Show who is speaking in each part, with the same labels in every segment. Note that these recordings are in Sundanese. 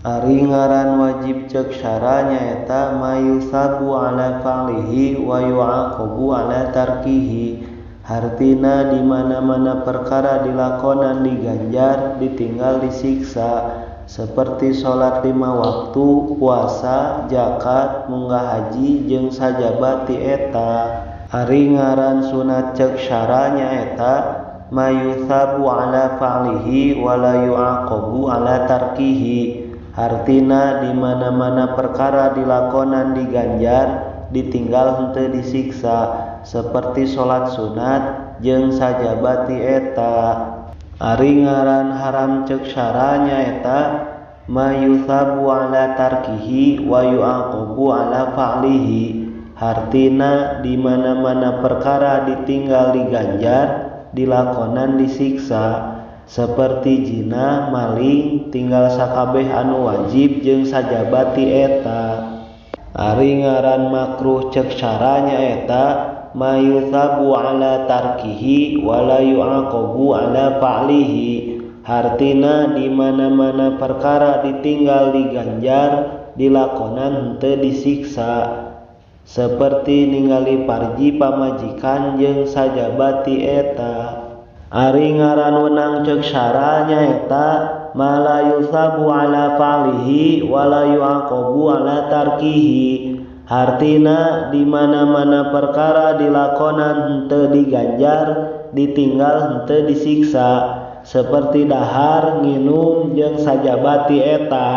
Speaker 1: Ari ngaran wajib cek syara nyaeta mayusabu ala fa'lihi wa yu'aqabu ala tarkihi. Hartina di mana-mana perkara dilakonan diganjar, ditinggal disiksa, seperti sholat 5 waktu, puasa, zakat, munggah haji jeung sajabati eta. Ari ngaran sunat cek syara nyaeta mayusabu ala fa'lihi wa la yu'aqabu ala tarkihi. Hartina di mana-mana perkara dilakonan diganjar, ditinggal henteu disiksa, seperti sholat sunat jeung sajabati eta. Ari ngaran haram cek syara nyaeta mayusabu ala tarkihi wa yu'aqabu ala fa'lihi. Hartina di mana-mana perkara ditinggal diganjar, dilakonan disiksa, seperti zina, maling, tinggal sakabeh anu wajib jeung sajabati eta. Ari ngaran makruh cek syara nyaeta mayusabu ala tarkihi wa la yu'aqabu ala fa'lihi. Hartina di mana-mana perkara ditinggal diganjar, dilakonan henteu disiksa, seperti ningali parji pamajikan jeung sajabati eta. Ari ngaran wenang cek syara nyaeta ma la yusabu ala fa'lihi wa la yu'aqabu ala tarkihi. Hartina di mana-mana perkara dilakonan henteu diganjar, ditinggal henteu disiksa, seperti dahar, nginum jeung sajabati eta.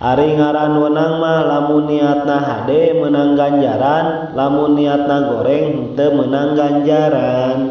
Speaker 1: Ari ngaran wenang mah lamun niatna hade menang ganjaran, lamun niatna goreng henteu menang ganjaran.